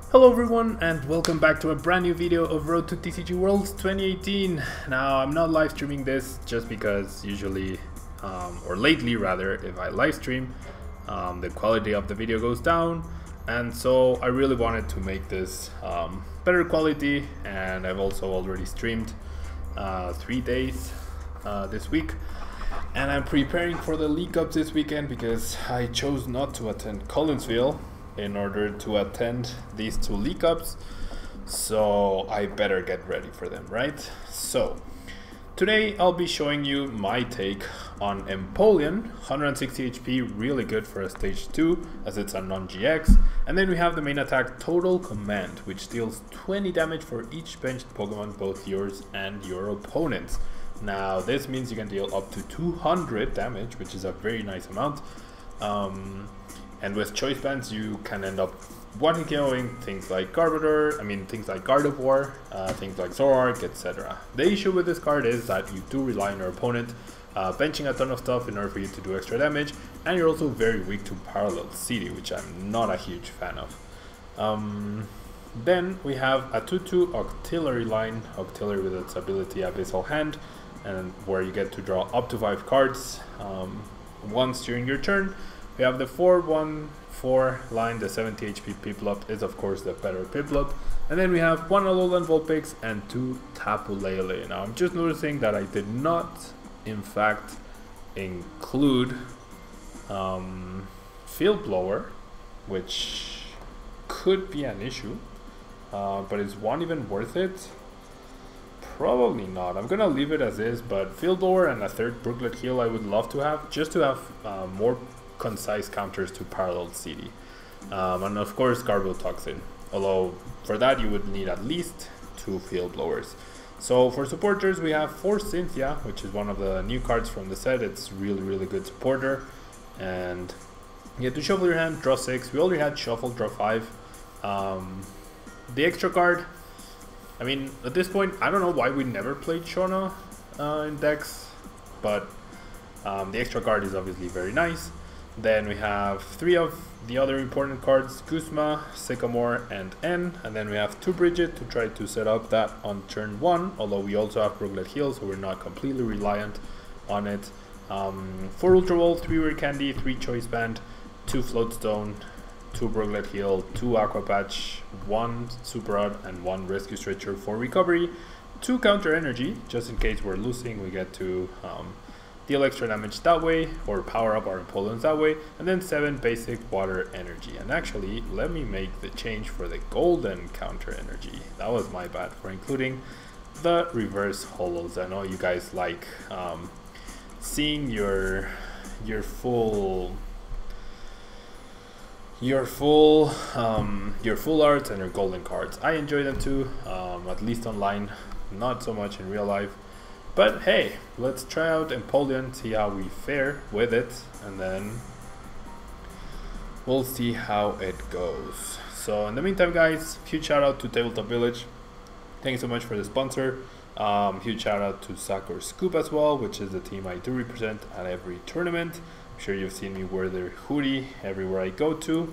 Hello everyone and welcome back to a brand new video of Road to TCG Worlds 2018. Now I'm not live streaming this just because usually, or lately rather, if I live stream, the quality of the video goes down, and so I really wanted to make this better quality, and I've also already streamed 3 days this week. And I'm preparing for the League Cups this weekend because I chose not to attend Collinsville in order to attend these 2 League Cups, so I better get ready for them, right? So today I'll be showing you my take on Empoleon, 160 HP, really good for a stage 2 as it's a non-GX. And then we have the main attack Total Command, which deals 20 damage for each benched Pokemon, both yours and your opponent's. Now this means you can deal up to 200 damage, which is a very nice amount. And with choice bands, you can end up one-KOing things like things like Gardevoir, things like Zoroark, etc. The issue with this card is that you do rely on your opponent benching a ton of stuff in order for you to do extra damage, and you're also very weak to Parallel City, which I'm not a huge fan of. Then we have a 2/2 Octillery line, Octillery with its ability Abyssal Hand, and where you get to draw up to 5 cards once during your turn. We have the 4/1/4 line, the 70 HP Piplup is of course the better Piplup. And then we have 1 Alolan Vulpix and 2 Tapu Lele. Now I'm just noticing that I did not in fact include Field Blower, which could be an issue, but is 1 even worth it? Probably not. I'm gonna leave it as is, but Field Blower and a 3rd Brooklet Hill I would love to have, just to have more concise counters to Parallel City, and of course Garbotoxin, although for that you would need at least 2 Field Blowers. So for supporters we have 4 Cynthia, which is one of the new cards from the set. It's really good supporter, and you get to shuffle your hand, draw 6. We already had shuffle, draw 5. The extra card, I mean, at this point I don't know why we never played Shauna in decks, but the extra card is obviously very nice. Then we have 3 of the other important cards, Guzma, Sycamore, and N. And then we have 2 Brigette to try to set up that on turn 1, although we also have Brooklet Hill, so we're not completely reliant on it. 4 Ultra Ball, 3 Rare Candy, 3 Choice Band, 2 Float Stone, 2 Brooklet Hill, 2 Aqua Patch, 1 Super Rod, and 1 Rescue Stretcher for recovery, 2 Counter Energy, just in case we're losing, we get to deal extra damage that way, or power up our Empoleons that way, and then 7 basic Water Energy. And actually, let me make the change for the golden Counter Energy. That was my bad for including the reverse holos. I know you guys like seeing your full arts and your golden cards. I enjoy them too, at least online, not so much in real life. But hey, let's try out Empoleon, see how we fare with it, and then we'll see how it goes. So in the meantime guys, huge shout out to Tabletop Village. Thank you so much for the sponsor. Huge shout out to Sakura Scoop as well, which is the team I do represent at every tournament. I'm sure you've seen me wear their hoodie everywhere I go to.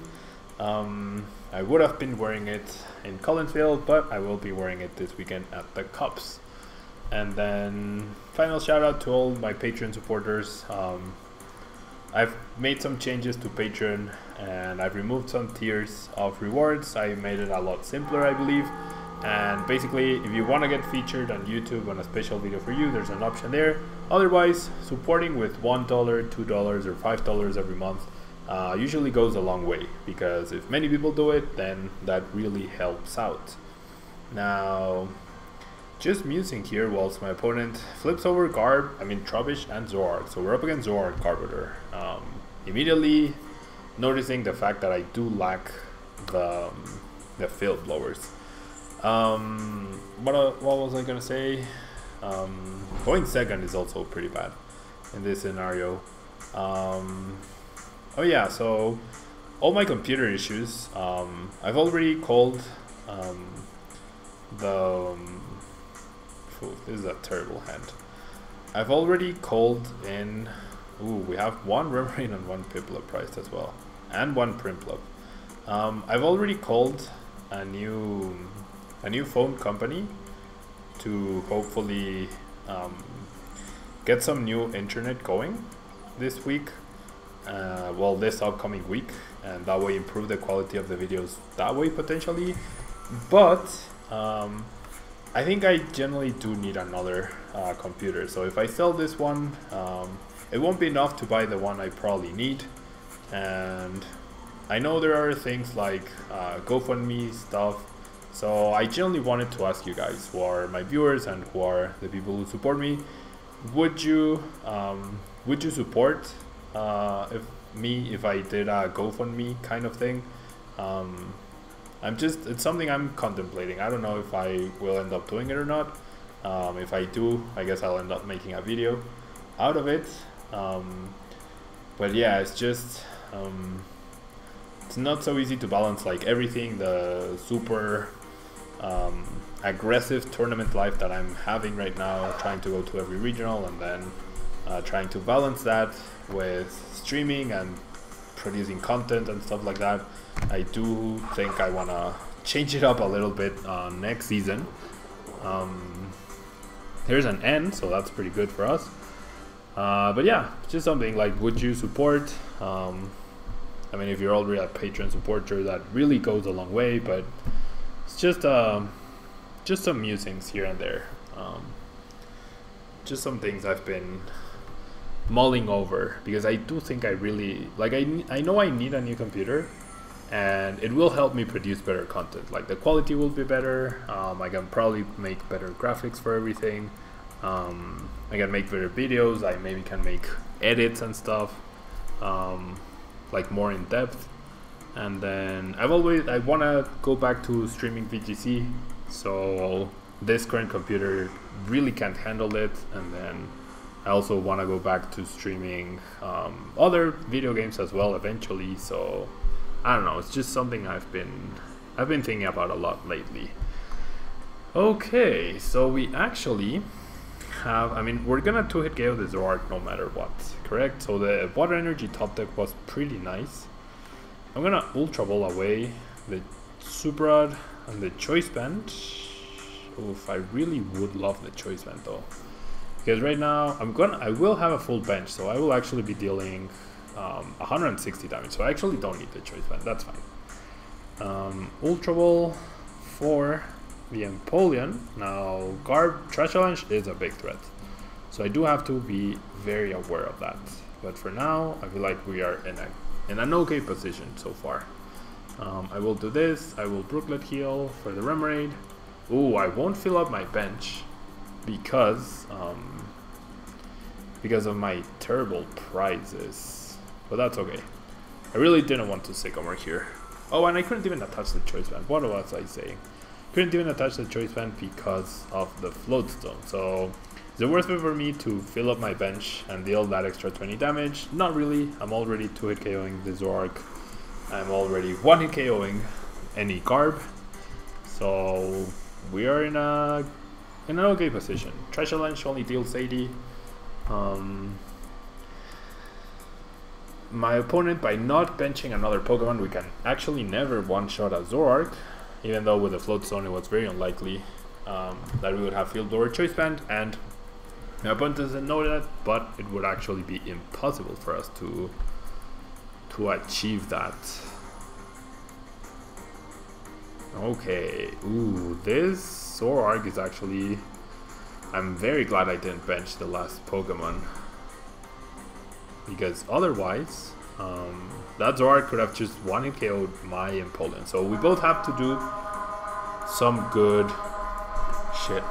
I would have been wearing it in Collinsville, but I will be wearing it this weekend at the Cups. And then final shout out to all my Patreon supporters. I've made some changes to Patreon, and I've removed some tiers of rewards. I made it a lot simpler, I believe. And basically, if you want to get featured on YouTube on a special video for you, there's an option there. Otherwise, supporting with $1, $2, or $5 every month usually goes a long way, because if many people do it, then that really helps out. Now, just musing here whilst my opponent flips over Trubbish and Zoroark. So we're up against Zoroark Carpenter. Immediately noticing the fact that I do lack the Field Blowers. What was I gonna say? Going second is also pretty bad in this scenario. Oh yeah, so all my computer issues, I've already called this is a terrible hand. I've already called in. Ooh, we have 1 Remoraid and 1 Piplup priced as well, and 1 Prinplup. I've already called a new phone company to hopefully get some new internet going this week. Well, this upcoming week, and that way improve the quality of the videos that way potentially. But I think I generally do need another computer. So if I sell this one, it won't be enough to buy the one I probably need. And I know there are things like GoFundMe stuff. So I generally wanted to ask you guys, who are my viewers and who are the people who support me, would you support if I did a GoFundMe kind of thing? It's something I'm contemplating. I don't know if I will end up doing it or not. If I do, I guess I'll end up making a video out of it. But yeah, it's just it's not so easy to balance like everything, the super aggressive tournament life that I'm having right now, trying to go to every regional, and then trying to balance that with streaming and producing content and stuff like that. I do think I want to change it up a little bit next season. There's an N, so that's pretty good for us. But yeah, just something like, would you support? I mean, if you're already a Patreon supporter, that really goes a long way, but it's just some musings here and there. Just some things I've been mulling over, because I do think I really, like, I know I need a new computer, and it will help me produce better content. Like, the quality will be better, I can probably make better graphics for everything, I can make better videos, I maybe can make edits and stuff, like more in depth. And then I want to go back to streaming VGC, so this current computer really can't handle it. And then I also want to go back to streaming other video games as well eventually. So I don't know, it's just something I've been thinking about a lot lately. Okay, so we actually have, I mean, we're gonna 2-hit KO the Zoroark no matter what, correct? So the Water Energy top deck was pretty nice. I'm gonna Ultra Ball away the Super Rod and the Choice Band. Oof, I really would love the Choice Band though, because right now I will have a full bench, so I will actually be dealing 160 damage. So I actually don't need the Choice Band. That's fine. Ultra Ball for the Empoleon. Now Trash Avalanche is a big threat, so I do have to be very aware of that. But for now, I feel like we are in an okay position so far. I will do this. I will Brooklet Heal for the Remoraid. Ooh, I won't fill up my bench because of my terrible prizes, but that's okay. I really didn't want to Sycamore here. Oh, and I couldn't even attach the Choice Band. What was I saying? Couldn't even attach the Choice Band because of the Float Stone. So is it worth it for me to fill up my bench and deal that extra 20 damage? Not really. I'm already 2-hit KOing the Zoroark. I'm already 1-hit KOing any Garb. So we are in an okay position. Trash Avalanche only deals 80. My opponent, by not benching another Pokemon, we can actually never one-shot a Zoroark, even though with the Float Stone it was very unlikely that we would have Field Door Choice Band, and my opponent doesn't know that, but it would actually be impossible for us to achieve that. Okay, ooh, this Zoroark is actually, I'm very glad I didn't bench the last Pokemon, because otherwise that Zoroark could have just 1-hit KO'd my Empoleon. So we both have to do some good shit.